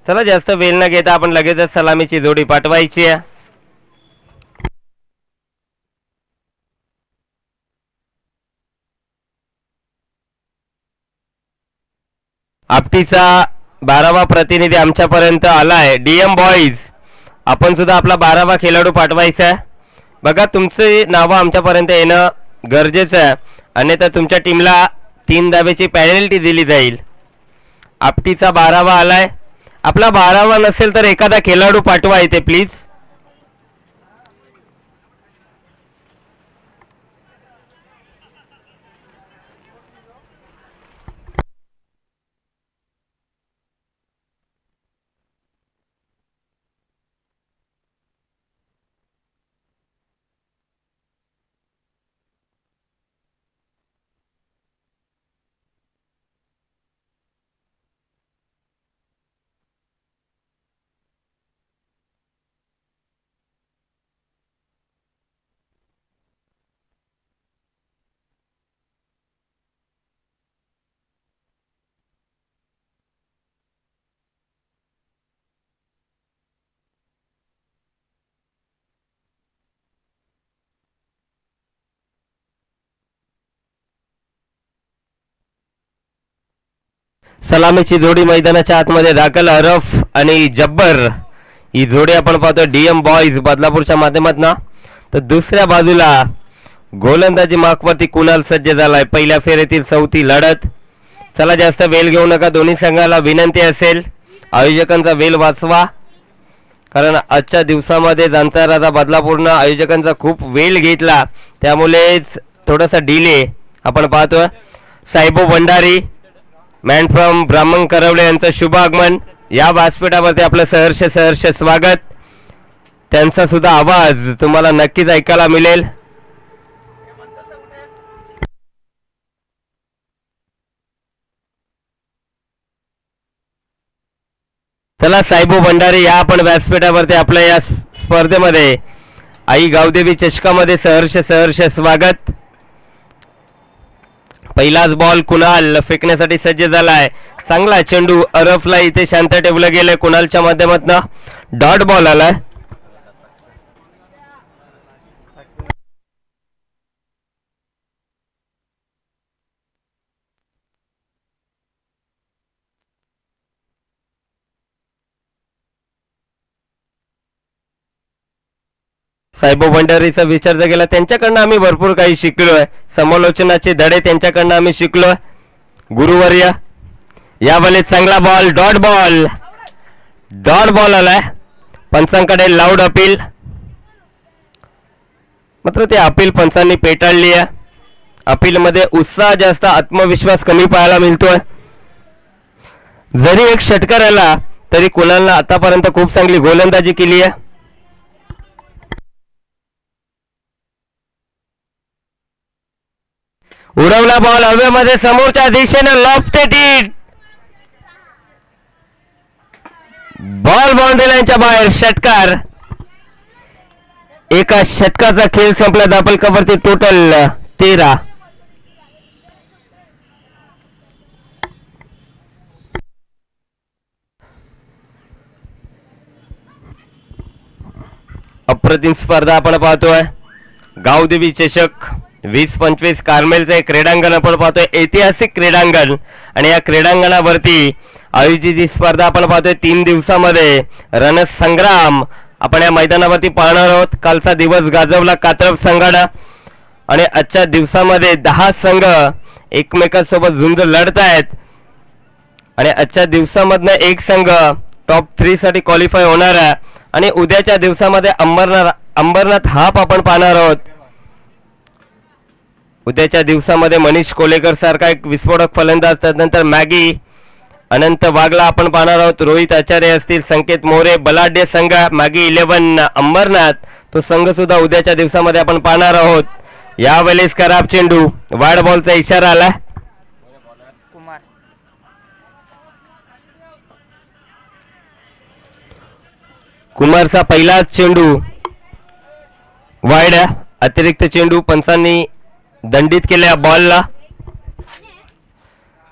चला जास्त वेळ न घेता आपण लगेचच सलामीची जोडी पाठवायची आहे. आपटीचा 12वा प्रतिनिधी आमच्यापर्यंत आलाय. डीएम बॉईज आपण सुद्धा आपला 12वा खेळाडू पाठवायचा आहे. बघा तुमचे नाव आमच्यापर्यंत येणं गरजेचं आहे, अन्यथा तुमच्या टीमला 3 धाब्याची पेनल्टी दिली जाईल. आपटीचा 12वा आलाय. आपला 12वा नसेल तर एखादा खेळाडू पाठवा इथे प्लीज. सलामीची जोडी मैदानाच्या आतमध्ये दाखल. अरफ आणि जब्बर ही जोडी आपण पाहतो डीएम बॉईज बदलापूरच्या माध्यमातून. तर दुसऱ्या बाजूला गोलंदाजी मार्कवरती कुणाल सज्ज झालाय. पहिल्या फेरीतील 4थी लढत. चला जास्त वेळ घेऊ नका. दोन्ही संघाला विनंती असेल आयोजकांचा वेळ वाचवा, कारण आजच्या दिवसामध्ये जाणता राजा बदलापूरनं आयोजकांचा खूप वेळ घेतला, त्यामुळेच थोडासा डिले आपण पाहतोय. साहेबो भंडारी मॅन फ्रॉम ब्राह्मण करवले यांचं शुभ आगमन. या व्यासपीठावरती आपलं सहर्ष स्वागत. त्यांचा सुद्धा आवाज तुम्हाला नक्कीच ऐकायला मिळेल. चला साहेबो भंडारी या आपण व्यासपीठावरती आपल्या या स्पर्धेमध्ये आई गावदेवी चषकामध्ये सहर्ष स्वागत. पहिलाच बॉल कुणाल फेकण्यासाठी सज्ज झालाय. चांगला चेंडू अरफला इथे शांत ठेवलं गेलंय कुणालच्या माध्यमातून. डॉट बॉल आलाय. साहेबो भंडारीचा विचार जर केला त्यांच्याकडनं आम्ही भरपूर काही शिकलोय. समालोचनाचे धडे त्यांच्याकडनं आम्ही शिकलोय. गुरुवर्य यावेळी चांगला बॉल डॉट बॉल आलाय. पंचांकडे लाऊड अपील, मात्र ते अपील पंचांनी पेटाळली आहे. अपील मध्ये उत्साह जास्त, आत्मविश्वास कमी पाहायला मिळतोय. जरी एक षटकार आला तरी कुणालनं आतापर्यंत खूप चांगली गोलंदाजी केली आहे. उडवला बॉल हवेमध्ये समोरच्या दिशेने लॉफ्टेड हिट. बॉल बाउंड्री लाईनच्या बाहेर. षटकार. एका षटकाचा खेळ संपला. दाबल कवरती टोटल 13. अप्रतिम स्पर्धा आपण पाहतोय. गावदेवी चषक 20-25 कार्मेलचं एक क्रीडांगण आपण पाहतोय. ऐतिहासिक क्रीडांगण. आणि या क्रीडांगणावरती आयोजित ही स्पर्धा आपण पाहतोय. 3 दिवसामध्ये रणसंग्राम आपण या मैदानावरती पाहणार आहोत. कालचा दिवस गाजवला कात्रप संघानं आणि आजच्या दिवसामध्ये 10 संघ एकमेकांसोबत झुंज लढत आहेत आणि आजच्या दिवसामधनं एक संघ टॉप 3 साठी क्वालिफाय होणार आहे. आणि उद्याच्या दिवसामध्ये अंबरनाथ हाफ आपण पाहणार आहोत. उद्याच्या दिवसामध्ये मनीष कोलेकर सारखा एक विस्फोटक फलंदाज, त्यानंतर मॅगी अनंत वागला आपण पाहणार आहोत. रोहित आचार्य असतील, संकेत मोरे, बलाढ्य संघ मॅगी 11 अंबरनाथ, तो संघ सुद्धा उद्याच्या दिवसामध्ये आपण पाहणार आहोत. यावेळेस खराब चेंडू, वाईड बॉलचा इशारा आला. कुमारचा पहिलाच चेंडू वाईड. अतिरिक्त चेंडू पंचांनी दंडित केल्या बॉलला.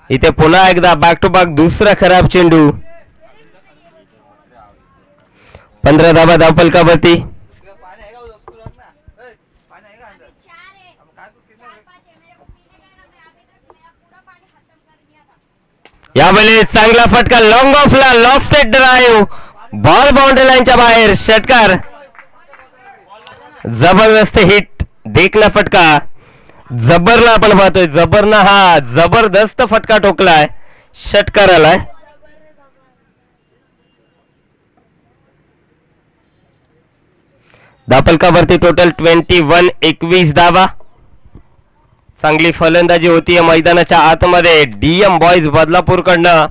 इथे पुन्हा एकदा बॅक टू बॅक दुसरा खराब चेंडू. 15 धावा धावफलकावरती. यावेळेस चांगला फटका लॉंग ऑफला लॉफ्टेड ड्राईव्ह बॉल बाउंड्री लाईनच्या बाहेर षटकार. जबरदस्त हिट देखना फटका जबरला आपण पाहतोय. जबरना हा जबरदस्त फटका ठोकलाय षटकाराला. धावफलकावरती टोटल 21 21 धावा. चांगली फलंदाजी होती मैदानाच्या आतमध्ये. डीएम बॉईज बदलापूरकडनं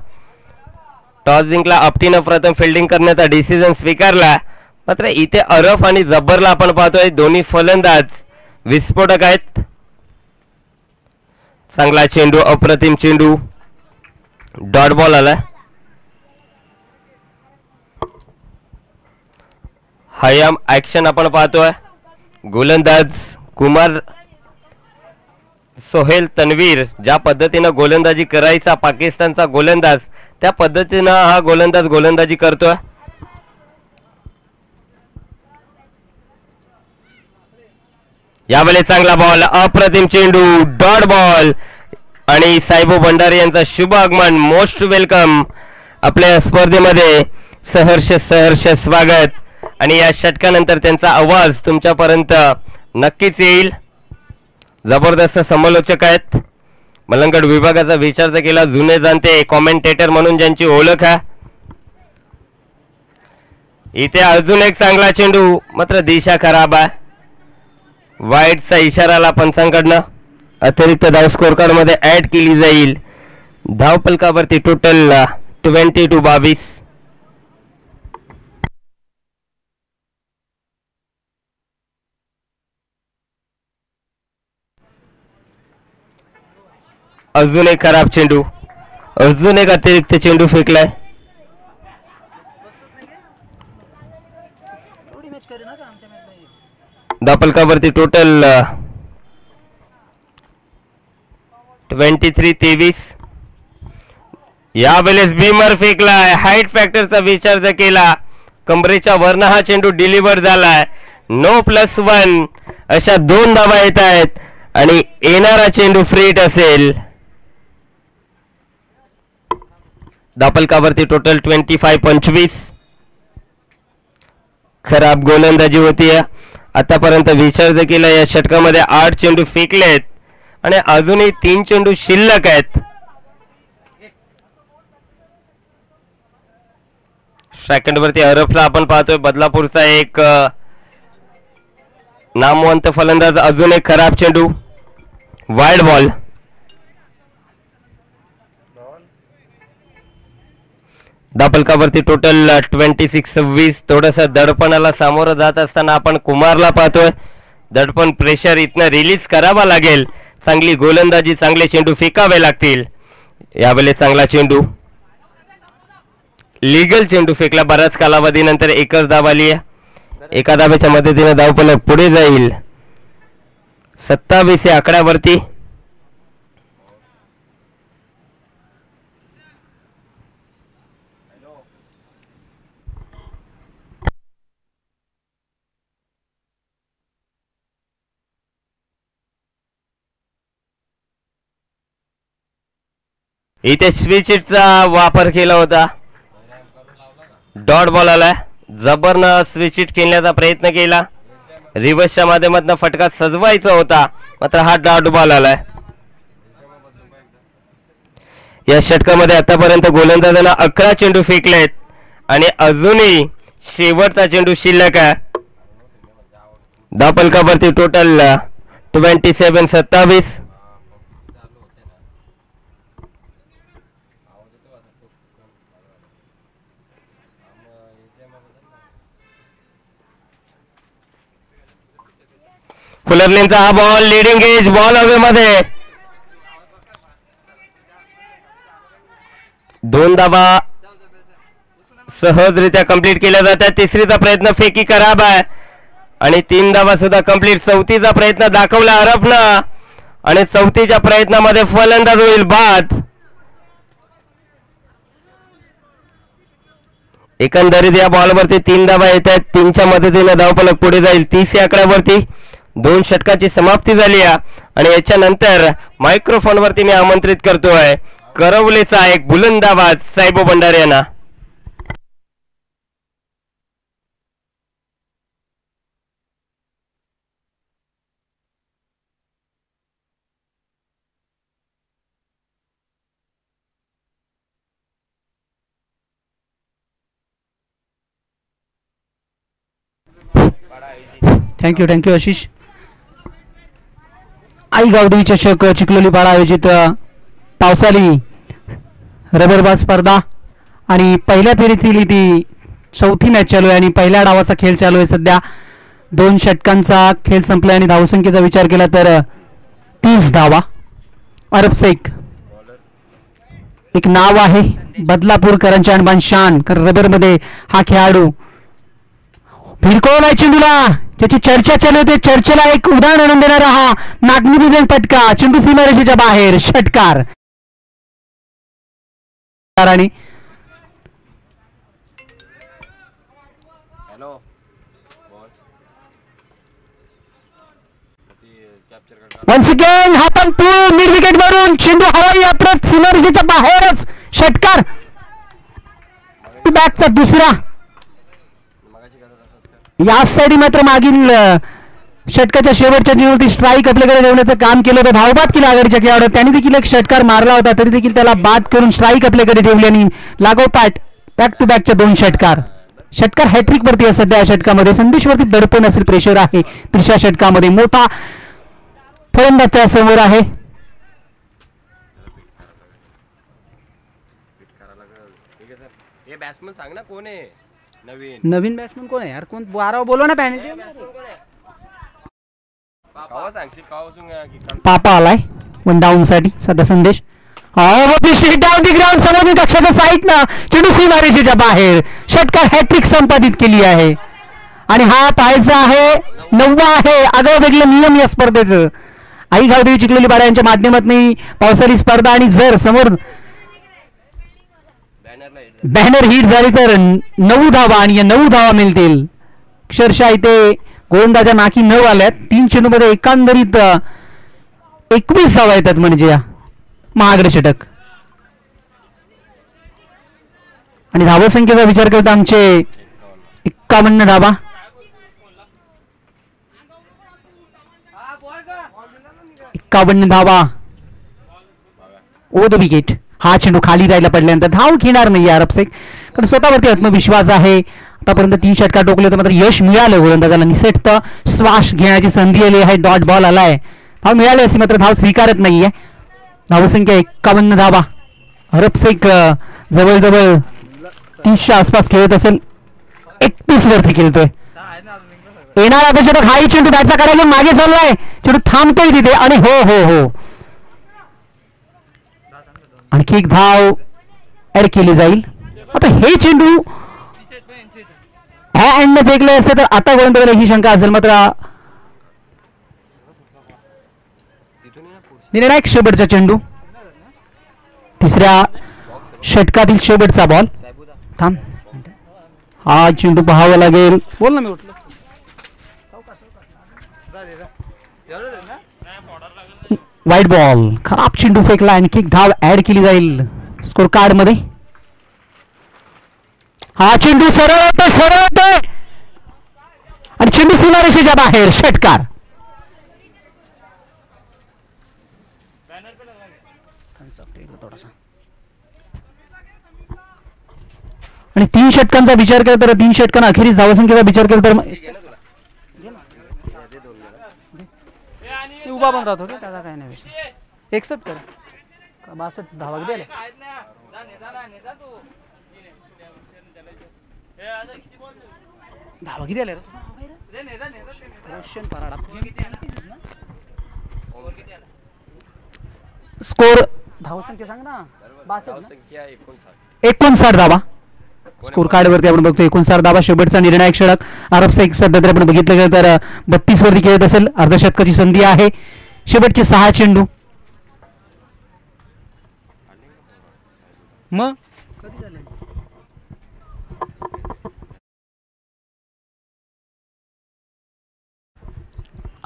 टॉस जिंकला. आपटीनं प्रथम फिल्डिंग करण्याचा डिसिजन स्वीकारला. मात्र इथे अरफ आणि जब्बरला आपण पाहतोय दोन्ही फलंदाज विस्फोटक आहेत. चांगला चेंडू अप्रतिम चेंडू डॉट बॉल आला. हयाम ऍक्शन आपण पाहतोय. गोलंदाज कुमार सोहेल तन्वीर ज्या पद्धतीनं गोलंदाजी करायचा पाकिस्तानचा गोलंदाज त्या पद्धतीनं हा गोलंदाज गोलंदाजी करतोय. यावेळेस चांगला बॉल अप्रतिम चेंडू डॉट बॉल आणि साहेबू भंडारी यांचा शुभ आगमन. मोस्ट वेलकम आपल्या स्पर्धेमध्ये. सहर्ष सहर्ष स्वागत. आणि या षटकानंतर त्यांचा आवाज तुमच्यापर्यंत नक्कीच येईल. जबरदस्त समालोचक आहेत. मलंगड विभागाचा विचार केला जुने जाणते कॉमेंटेटर म्हणून ज्यांची ओळख आहे. इथे अजून एक चांगला चेंडू मात्र दिशा खराब आहे. वाईटचा इशाराला पंचांकडनं. अतिरिक्त धाव स्कोर कार्ड मध्ये ऍड केली जाईल. धावफलकावरती टोटल 22. अजून एक खराब चेंडू. अजून एक अतिरिक्त चेंडू फेकलाय. धावफलकावरती टोटल 23-23. यावेळेस बीमर फेकलाय. हाईट फॅक्टरचा विचार जर केला कमरेच्या वरनं हा चेंडू डिलिव्हर झालाय. नो +1 अशा 2 धावा येत आहेत आणि येणारा चेंडू फ्रीट असेल. धावफलकावरती टोटल 25-25. खराब गोलंदाजी होती. आतापर्यंत विचार जर केला या षटकामध्ये 8 चेंडू फेकलेत आणि अजूनही 3 चेंडू शिल्लक आहेत. सेकंडवरती अरफला आपण पाहतोय बदलापूरचा एक नामवंत फलंदाज. अजून एक खराब चेंडू वाईड बॉल. धावफलकावरती टोटल 26-26. थोडस दडपणाला सामोरं जात असताना आपण कुमारला पाहतोय. दडपण प्रेशर इथनं रिलीज करावा लागेल. चांगली गोलंदाजी चांगले चेंडू फेकावे लागतील. यावेळेस चांगला चेंडू लीगल चेंडू फेकला. बऱ्याच कालावधीनंतर एकच धाव आली आहे. एका धावेच्या मदतीने धावफलक पुढे जाईल. 27 या आकड्यावरती. इथे स्विच हिटचा वापर केला होता. डॉट बॉल आलाय. जबरनं स्विच हिट खेळण्याचा प्रयत्न केला. रिव्हर्सच्या माध्यमातून फटका सजवायचा होता मात्र हा डॉट बॉल आलाय. या षटकामध्ये आतापर्यंत गोलंदाजांना 11 चेंडू फेकलेत आणि अजूनही शेवटचा चेंडू शिल्लक आहे. धावफलकावरती टोटल 27-27. फुलरलींचा हा बॉल लीडिंग एज बॉल हवेमध्ये. 2 धावा सहजरित्या कंप्लीट केल्या जातात. तिसरीचा प्रयत्न फेकी खराब आहे आणि 3 धावा सुद्धा कंप्लीट. चौथीचा प्रयत्न दाखवला अरबनं आणि चौथीच्या प्रयत्नामध्ये फलंदाज होईल बाद. एकंदरीत या बॉलवरती 3 धावा येत आहेत. 3च्या मदतीने धावफलक पुढे जाईल. 30 या आकड्यावरती 2 षटकाची समाप्ती झाली आहे आणि याच्यानंतर मायक्रोफोनवरती मी आमंत्रित करतोय करवलेचा एक बुलंद आवाज साहेब भंडारे यांना. थँक्यू आशिष. आई गावदेवी चषक चिखलोली पाडा आयोजित पावसाळी रबरबाज स्पर्धा आणि पहिल्या फेरीतील ती चौथी मॅच चालू आहे आणि पहिल्या डावाचा खेळ चालू आहे सध्या. 2 षटकांचा खेळ संपला आणि धावसंख्येचा विचार केला तर 30 धावा. अरब शेख एक नाव आहे बदलापूरकरांचे अनबान शान, कारण रबरमध्ये हा खेळाडू भिरकवलाय चेंडूला, ज्याची चर्चा चालू होते. चर्चेला एक उदाहरण आणून देणारा हा मॅग्निफिसंट फटका, चेंडू सीमारेषेच्या बाहेर, षटकार. आणि वन्स अगेन हातन टू मिड विकेट वरून चेंडू हवाई यात्रात सीमारेषेच्या बाहेरच, षटकार. बॅकचा दुसरा. या साईड मात्र मागील षटकाच्या शेवटच्या चेंडूवरती स्ट्राईक आपल्याकडे ठेवण्याचं काम केलं होतं. धावबाद केला आघाडीच्या खेळाडू, त्यांनी देखील एक षटकार मारला होता, तरी देखील त्याला बाद करून स्ट्राईक आपल्याकडे ठेवली आणि लागोपाठ बॅक टू बॅकच्या 2 षटकार. षटकार हॅट्रिक वरती आहे सध्या. या षटकामध्ये संदेशवरती दडपण असेल, प्रेशर आहे. तिसऱ्या षटकामध्ये मोठा फलंदाज त्या समोर आहे. बॅट्समन सांग ना कोण आहे नवीन बॅट्समन कोण आहे यार? कोण 12 बोलव ना पॅनल. पापा आलाय वन डाऊन साठी सध्या. संदेश डाऊन दी ग्राउंड समोर कक्षाच्या साईडनं चेंडू सीमारेषेच्या बाहेर, षटकार हॅट्रिक संपादित केली आहे आणि हा पाहायचा आहे 9वा आहे आगळं वेगळं नियम या स्पर्धेचं. आई गावदेवी चिखलोली पाडा यांच्या माध्यमातून पावसाळी स्पर्धा आणि जर समोर बॅनर हिट झाली तर 9 धावा आणि या 9 धावा मिळतील. अक्षरशः इथे गोलंदाजा नाकी 9 आल्यात. 3 चेंडूमध्ये एकंदरीत 21 धावा येतात म्हणजे या महागडे षटक. आणि धावसंख्येचा विचार करता आमचे 51 धावा. ओ द विकेट. हा चेंडू खाली राहायला पडल्यानंतर धाव घेणार नाही अरब शेख, कारण स्वतःवरती आत्मविश्वास आहे. आतापर्यंत 3 षटकार टोकले तर मात्र यश मिळालं गोलंदाजाला. निसटत श्वास घेण्याची संधी आली आहे. डॉट बॉल आलाय. धाव मिळाली असती मात्र धाव स्वीकारत नाहीये. धावसंख्या 51 धावा. अरब शेख जवळजवळ 30च्या आसपास खेळत असेल. 31 वरती खेळतोय. येणारा षटक हाही चेंडू बॅटचा काढायला मागे चाललाय. चेंडू थांबतोय तिथे आणि हो आणखी एक धाव ऍड केली जाईल. आता हे चेंडू ह्या एंडने फेकले असते तर आता गोलंदाजाला ही शंका असेल. मात्र निर्णायक शेवटचा चेंडू, तिसऱ्या षटकातील शेवटचा बॉल. थांब, हा चेंडू पाहावा लागेल. बोल ना, मी उठलो. वाईट बॉल, खराब चेंडू फेकला. आणखी एक धाव ऍड केली जाईल स्कोर कार्ड मध्ये. हा चेंडू सरळ होतोय आणि चेंडू सीमारेषेच्या बाहेर, षटकार. आणि 3 षटकांचा विचार केला तर 3 षटकांना अखेरीस धावसंख्येचा विचार केला तर उभा पण राहतो त्याचा काय नाही विषय. 61 कर 62 धावा दिले. धावा किती आले रोशन पराडा. स्कोर धावसंख्या सांग ना. 59 धावा स्कोर कार्ड वरती आपण बघतो. 59 धावा. शेवटचा निर्णायक षटक अरब शेख सध्या जर आपण बघितलं गेलं तर 32 वरती खेळत असेल. अर्धशतकाची संधी आहे. शेवटचे 6 चेंडू. मग कधी झाले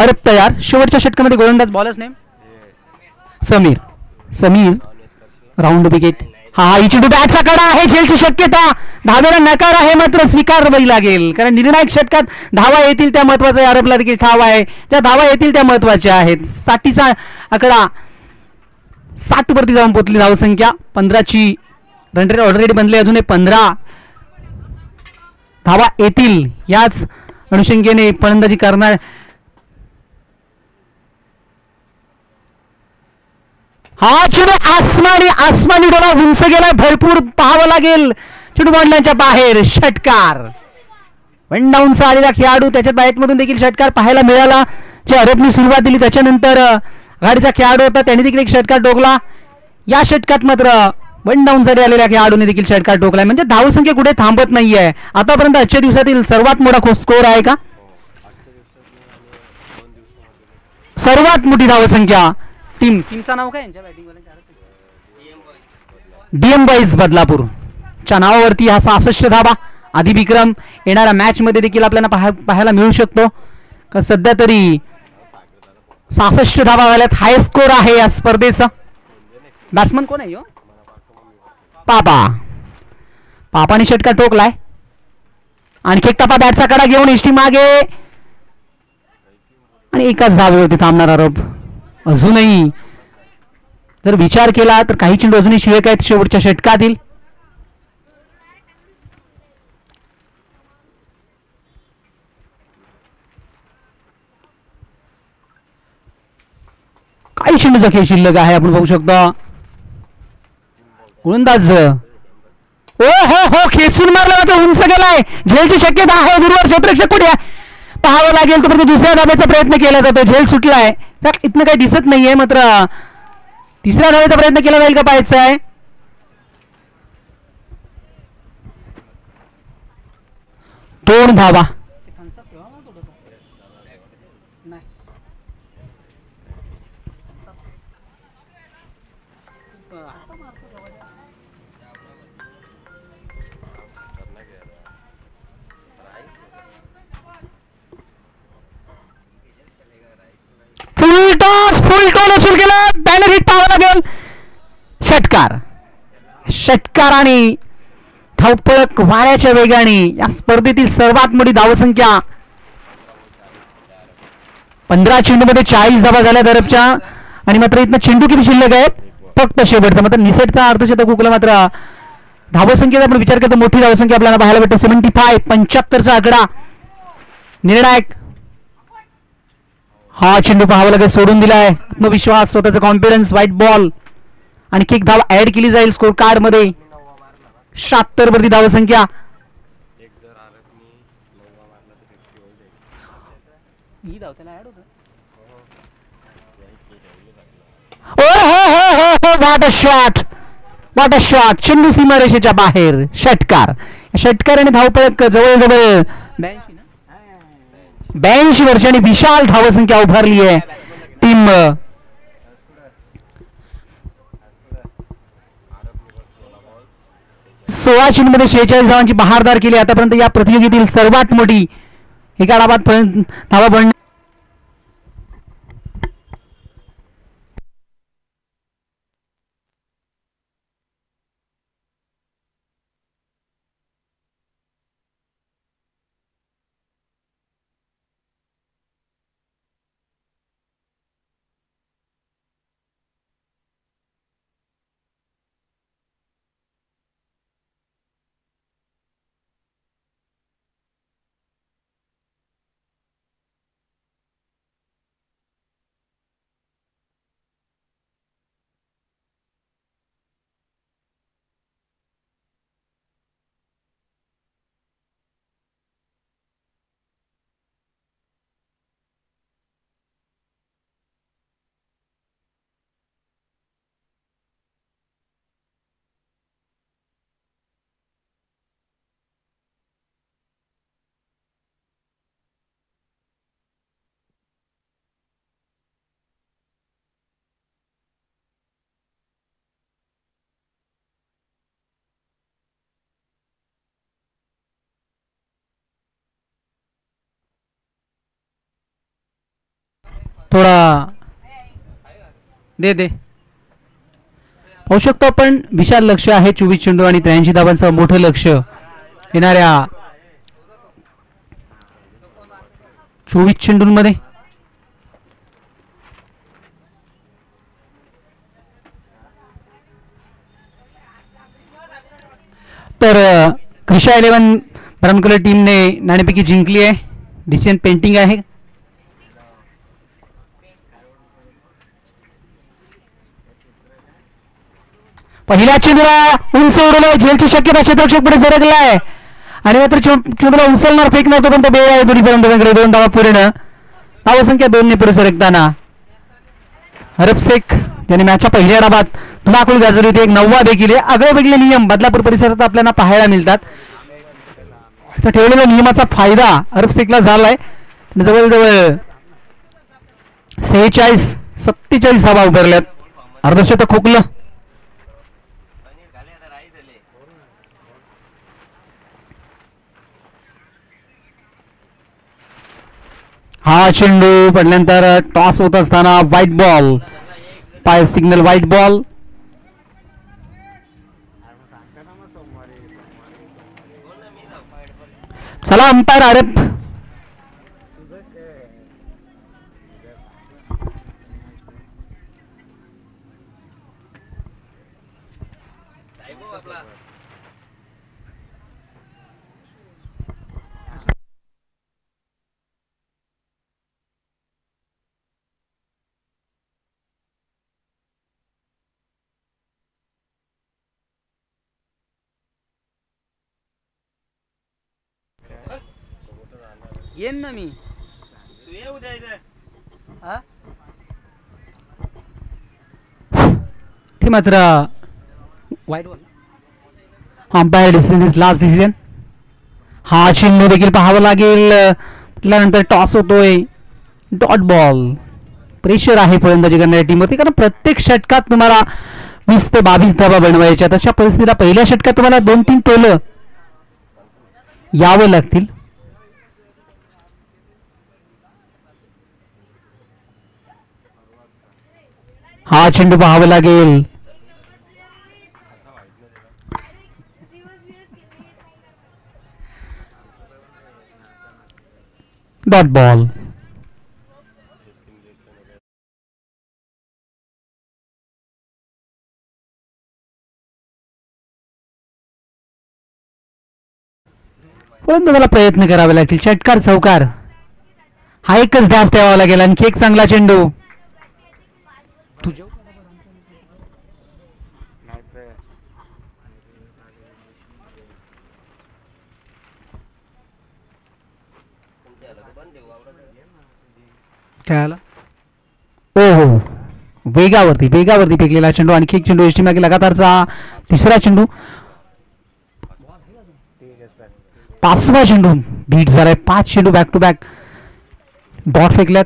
अरब तयार. शेवटच्या षटकामध्ये गोलंदाज बॉलच name Sameer. Sameer round wicket. हा इचेंडू बॅटचा कडा आहे. झेलची शक्यता. धावेला नकार आहे मात्र स्वीकारावी लागेल कारण निर्णायक षटकात धावा येतील त्या महत्वाचा अरबला देखील ठाव आहे. त्या धावा येतील त्या महत्वाच्या आहेत. 60चा आकडा 7 वरती जाऊन पोहोचली धावसंख्या. 15ची रन रेट ऑलरेडी बनले. अजून 15 धावा येतील याच अनुषंगेने फलंदाजी करणार. हा चेंडू आसमानी डोला उंच गेलाय. भरपूर पाहावं लागेल. चेंडू बॉन्डलाईनच्या बाहेर. षटकार. वन डाऊनचा आलेला खेळाडू त्याच्या बॅटमधून देखील षटकार पाहायला मिळाला. जे अरबनी सुरुवात दिली त्याच्यानंतर गाडीचा खेळाडू होता त्याने देखील एक षटकार टोकला. या षटकात मात्र वन डाऊन साठी आलेल्या खेळाडूने देखील षटकार टोकलाय. म्हणजे धावसंख्या कुठे थांबत नाहीये. आतापर्यंत आजच्या दिवसातील सर्वात मोठा स्कोर आहे का? सर्वात मोठी धावसंख्या टीमचं नाव काय? डीएम बॉईज बदलापूर च्या नावावरती हा 66 धावा. आधी विक्रम येणाऱ्या मॅच मध्ये देखील आपल्याला पाहायला मिळू शकतो. का सध्या तरी 66 धावा झाल्यात. हाय स्कोर आहे या स्पर्धेचा. बॅट्समन कोण आहे? पापाने षटकार ठोकलाय. आणखी एक टप्पा बॅटचा कडा घेऊन एसटी मागे आणि एकाच धावेवरती थांबणार अरब. अजूनही जर विचार केला तर काही चेंडू अजूनही शिल्लक आहेत शेवटच्या षटकातील. काही चेंडूचा खेळ शिल्लक आहे. आपण बघू शकतो गोलंदाज हो खेचून मारला होता. उंच गेलाय. झेलची शक्यता आहे. दूरवर क्षेत्ररक्षक कुठे पाहावं लागेल. तोपर्यंत दुसऱ्या धाब्याचा प्रयत्न केला जातो. झेल सुटलाय. त्यात इथनं काही दिसत नाहीये मात्र तिसऱ्या धावेचा प्रयत्न केला जाईल का पाहायचं आहे. 2 धावा. फुल टॉस वसूल केला. बॅनर हिट पाहावं लागेल. षटकार आणि धावपळक वाऱ्याच्या वेगाने या स्पर्धेतील सर्वात मोठी धावसंख्या. 15 चेंडूमध्ये 40 धावा झाल्या अरबच्या. आणि मात्र इथनं चेंडू किती शिल्लक आहेत? फक्त शेवटचा मात्र निसटता अर्धशतक हुकलं. मात्र धावसंख्येचा आपण विचार करतो मोठी धावसंख्या आपल्याला पाहायला भेटते. 75चा आकडा. निर्णायक हा चेंडू पाहावा लागेल. सोडून दिलाय. आत्मविश्वास स्वतःचा कॉन्फिडन्स. White ball. आणखी एक धाव ऍड केली जाईल स्कोर कार्ड मध्ये. 76 वरती धावसंख्या. What a shot. चेंडू सीमारेषेच्या बाहेर. षटकार आणि धावपळक जवळजवळ 82 वर्षांनी विशाल धावसंख्या उभारली आहे टीम. सोळा चेंडूमध्ये 46 धावांची बहारदार केली आतापर्यंत या प्रतियोगितेतील सर्वात मोठी एका डावात धावा बनली. थोडा दे दे. पाहू शकतो आपण विशाल लक्ष आहे 24 चेंडू आणि 83 धावांसह मोठं लक्ष येणाऱ्या 24 चेंडूंमध्ये. तर क्रिशा 11 ब्राऊन कलर टीमने नाणेफेकी जिंकली आहे. डिसिजन पेंटिंग आहे. पहिल्या चेंडूला उंच उडवलं. झेलची शक्यता क्षेत्ररक्षक पुढे सरकलाय आणि मात्र चेंडूला उचलणार फेकणार तो पण बेळ आहे दोन्ही 2 धावा पूर्ण. धावसंख्या 2 ने पुढे सरकताना हरप शेख ज्याने मॅचच्या पहिल्या डावात धुमाकूळ गाजवली होती. एक 9वा देखील. आगळेवेगळे नियम बदलापूर परिसरात आपल्याला पाहायला मिळतात. ठेवलेल्या नियमाचा फायदा हरप शेखला झालाय. जवळजवळ 46-47 धावा उभारल्यात. अर्धशतक खोकलं. हा चेंडू पडल्यानंतर टॉस होत असताना व्हाईट बॉल. पाय सिग्नल व्हाईट बॉल. चला अंपायर आरफ. येईन ना मी. ते मात्र वाईट ball. Umpire decision is last decision. हा चेंडू देखील पाहावा लागेल. नंतर टॉस होतोय. Dot ball. प्रेशर आहे फलंदाजी करणाऱ्या टीमवरती कारण प्रत्येक षटकात तुम्हाला 20 ते 22 धावा बनवायच्या. तशा परिस्थितीला पहिल्या षटकात तुम्हाला 2-3 टोलं यावं लागतील. हा चेंडू पाहावा लागेल. Dot ball. परंतु मला प्रयत्न करावे लागतील. षटकार चौकार हा एकच ध्यास ठेवावा लागेल. आणखी एक चांगला चेंडू. हो वेगावरती फेकलेला चेंडू. आणखी एक चेंडू एसटी मागे लगातारचा तिसरा चेंडू. 5वा चेंडू बीट झालाय. 5 चेंडू बॅक टू बॅक डॉट फेकल्यात.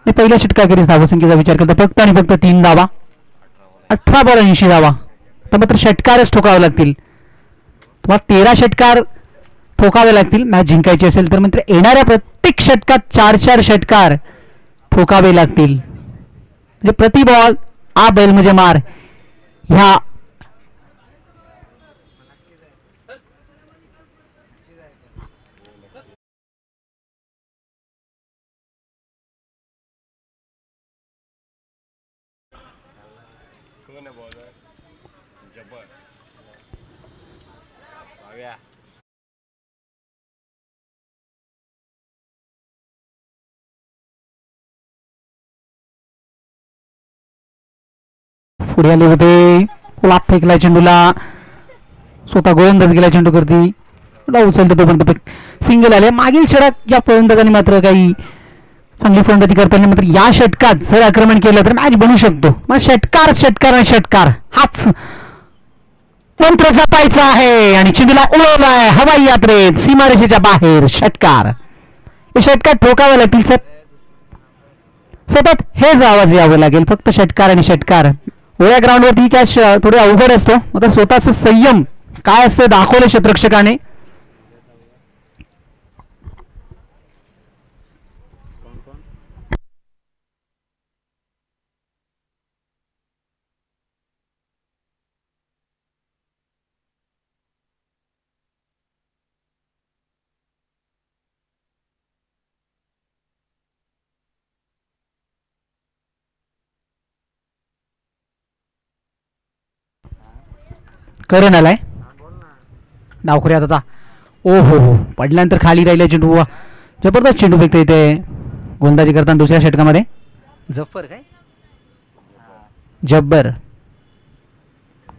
पहिल्या षटकाखेरीस धावसंख्येचा विचार करता फक्त आणि फक्त 3 धावा. 18 बॉल 80 धावा. तर मात्र षटकारच ठोकावे लागतील. तुम्हाला 13 षटकार ठोकावे लागतील मॅच जिंकायची असेल तर. मात्र येणाऱ्या प्रत्येक षटकात 4-4 षटकार ठोकावे लागतील. म्हणजे प्रति बॉल आ बैल म्हणजे मार ह्या पुढे आले होते. लाभ फेकला चेंडूला. स्वतः गोलंदाज गेला चेंडू करती उचलतो तोपर्यंत सिंगल आले. मागील षटक या फलंदाजांनी मात्र काही चांगली फलंदाजी करताना मात्र या षटकात जर आक्रमण केलं तर मॅच बनू शकतो. मग षटकार षटकार आणि षटकार हाच मंत्र जपायचा आहे. आणि चेंडूला उडवलाय हवाई यात्रेत सीमारेषेच्या बाहेर. षटकार. हे षटकार ठोकावे लागतील सर. सतत हेच आवाज यावं लागेल. फक्त षटकार आणि षटकार. ओळ्या ग्राउंडवरती कॅच थोडे अवघड असतो. मात्र स्वतःच संयम काय असतं दाखवलं क्षेत्ररक्षकाने. करण आलाय डावखऱ्यात आता. ओ हो हो, पडल्यानंतर खाली राहिल्या चेंडू. जबरदस्त चेंडू फेकते इथे गोलंदाजी करताना दुसऱ्या षटकामध्ये. जफर काय जब्बर.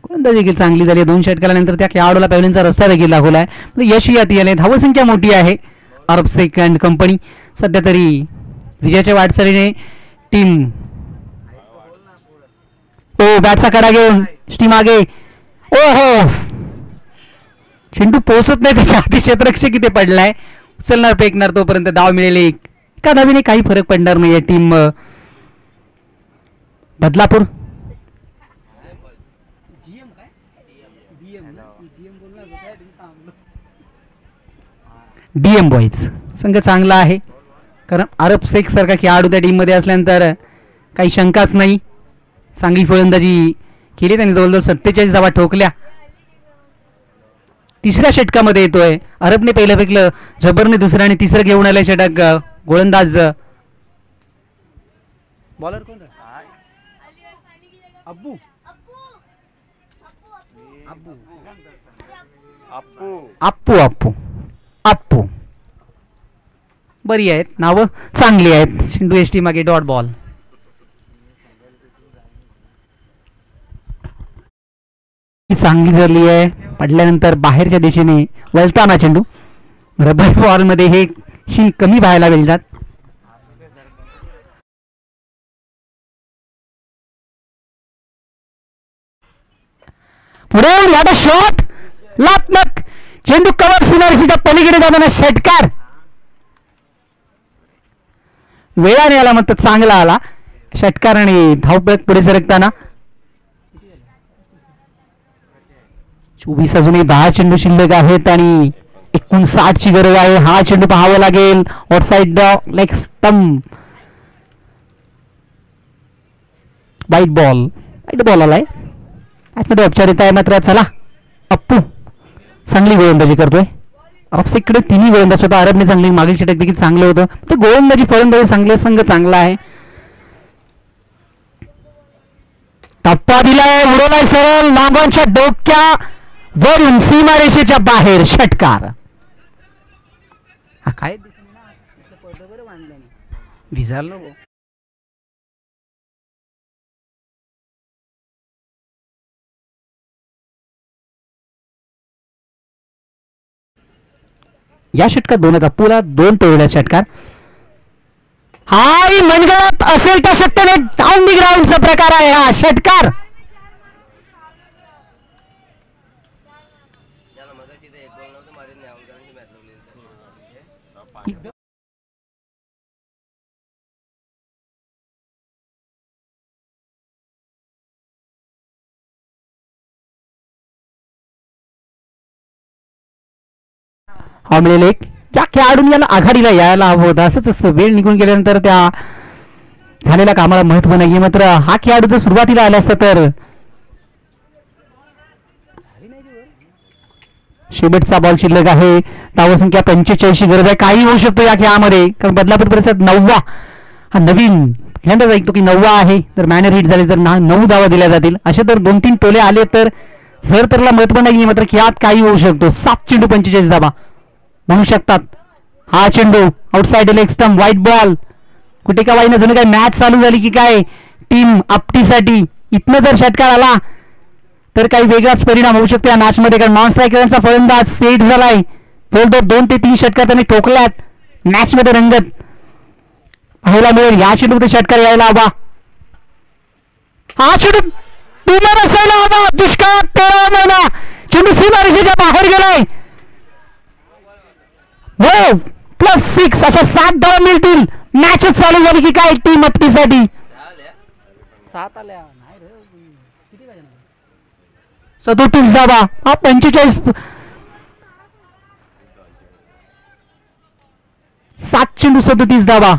गोलंदाजी देखील चांगली झाली 2 षटकानंतर त्या खेळाडूला पहिल्यांचा रस्ता देखील दाखवलाय. यश यात आले. धावसंख्या मोठी आहे अरब सेकंड कंपनी सध्या तरी विजयाच्या वाटचालीने टीम. ओ बॅटचा कडा घेऊन टीम मागे. ओ हो, चेंडू पोहोचत नाही त्याच्या आधी क्षेत्ररक्षक इथे पडलाय. उचलणार फेकणार तोपर्यंत धाव मिळेल. एका धावीने काही फरक पडणार नाही टीम बदलापूर. डीएम बॉईज संघ चांगला आहे कारण अरब शेख सारखा खेळाडू त्या टीम मध्ये असल्यानंतर काही शंकाच नाही. चांगली फलंदाजी केली त्यांनी, जवळजवळ 47 धावा ठोकल्या. तिसऱ्या षटकामध्ये येतोय. अरबने पहिलं फेकलं, जबरने दुसरं आणि तिसरं घेऊन आलं षटक. गोलंदाज बॉलर कोण? अब्बू अप्पू अप्पू अप्पू. बरी आहेत नावं, चांगली आहेत. चेंडू एसटी मागे डॉट बॉल. चांगली झाली आहे. पडल्यानंतर बाहेरच्या दिशेने वळताना चेंडू. रबर बॉल मध्ये हे शीन कमी पाहायला मिळतात. पुढे याचा शॉट लातनक. चेंडू कव्हर सीमारेषेच्या पलीकडे जाताना षटकार. वेळाने आला म्हणतात, चांगला आला षटकार आणि धावपळक पुढे सरकताना. 24 अजूनही 10 चेंडू शिल्लक आहेत आणि 59 ची गरज आहे. हा चेंडू पाहावा लागेल. Outside the leg stump. वाईट बॉल आलाय. आतमध्ये औपचारिकता आहे मात्र. चला अप्पू चांगली गोलंदाजी करतोय. अफसेकडे तिन्ही गोलंदाज होता. अरबने चांगली, मागील षटक देखील चांगलं होतं. तर गोलंदाजी फलंदाजी चांगले, संघ चांगला आहे. टप्पा दिलाय, उडवलाय सरळ लांबांच्या डोक्या वरून सीमारेषेच्या बाहेर षटकार. हा काय भिजालो. या षटकात 2 आहेत. अप्पूला 2 टोळल्या षटकार. हाय मनगळत असेल त्या शक्तीने डाऊन दी ग्राउंडचा प्रकार आहे हा षटकार. हा मिळेल एक. या खेळाडून याला आघाडीला यायला हवं होतं. असंच असतं, वेळ निघून गेल्यानंतर त्या झालेल्या कामाला महत्व नाहीये. मात्र हा खेळाडू जर सुरुवातीला आला असता तर. शेवटचा बॉल शिल्लक आहे. धावसंख्या 45 ची गरज आहे. काही होऊ शकतो या खेळामध्ये कारण बदलापूर परिसरात 9वा हा नवीन पहिल्यांदाच ऐकतो की 9वा आहे. तर मॅनर हिट झाले तर 9 धावा दिल्या जातील. असे तर 2-3 टोले आले तर जर त्याला महत्व नाही. मात्र खेळात काही होऊ शकतो. 7 चेंडू 45 धावा म्हणू शकतात. हा चेंडू outside leg stump. White ball. कुठे का वाईना जणू काय मॅच चालू झाली की काय टीम आपटीसाठी. इथनं जर षटकार आला तर काही वेगळाच परिणाम होऊ शकतो या मॅच मध्ये. कारण नॉन स्ट्रायकरांचा फलंदाज सेट झालाय. 2 ते 3 षटकार त्यांनी ठोकल्यात. मॅच मध्ये रंगत पाहायला मिळेल. या चेंडूमध्ये षटकार यायला हवा. हा चेंडू टूमर असायला हवा. दुष्काळ 13 महिना. चेंडू सीमारेषेच्या बाहेर गेलाय. हो +6 अशा 7 धावा मिळतील. मॅचच चालू झाली की काय टीम आपटीसाठी. 7 आल्या 37 धावा. हा 45 7 चेंडू 37 धावा.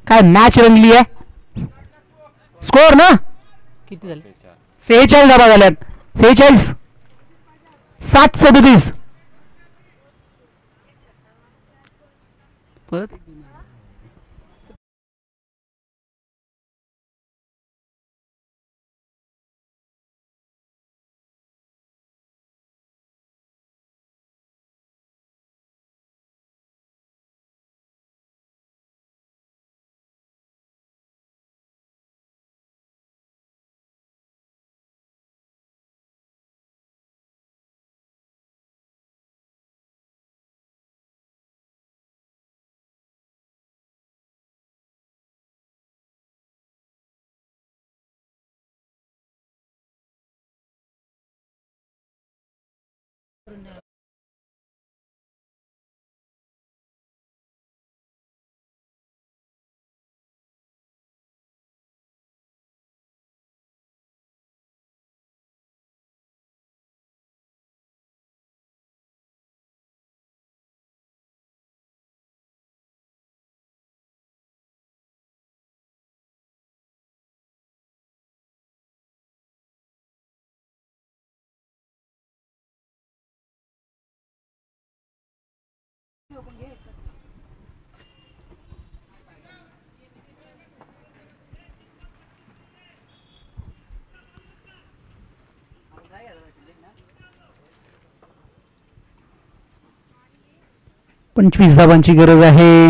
काय मॅच रंगली आहे. स्कोर ना किती झाले? 46 धावा झाल्यात. 46 7-37 परत 25 धावांची गरज आहे.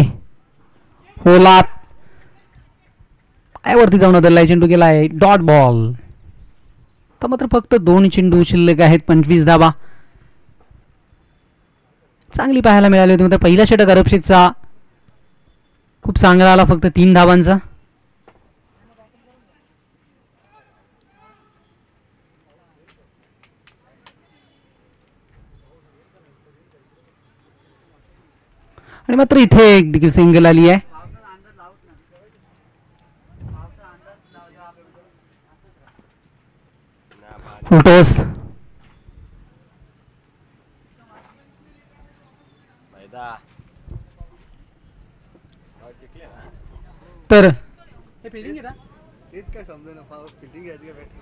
ओलात काय वरती जाऊन आदरला चेंडू गेला आहे. Dot ball. तर मात्र फक्त 2 चेंडू शिल्लक आहेत. 25 धावा चांगली पाहायला मिळाली होती. मात्र पहिला षटक अरबशेखचा खूप चांगला आला, फक्त 3 धावांचा. आणि मात्र इथे एक देखील सिंगल आली आहे. फुलटॉस. तर हेच काय समजा ना, फिल्डिंग घ्यायची का बॅटिंग?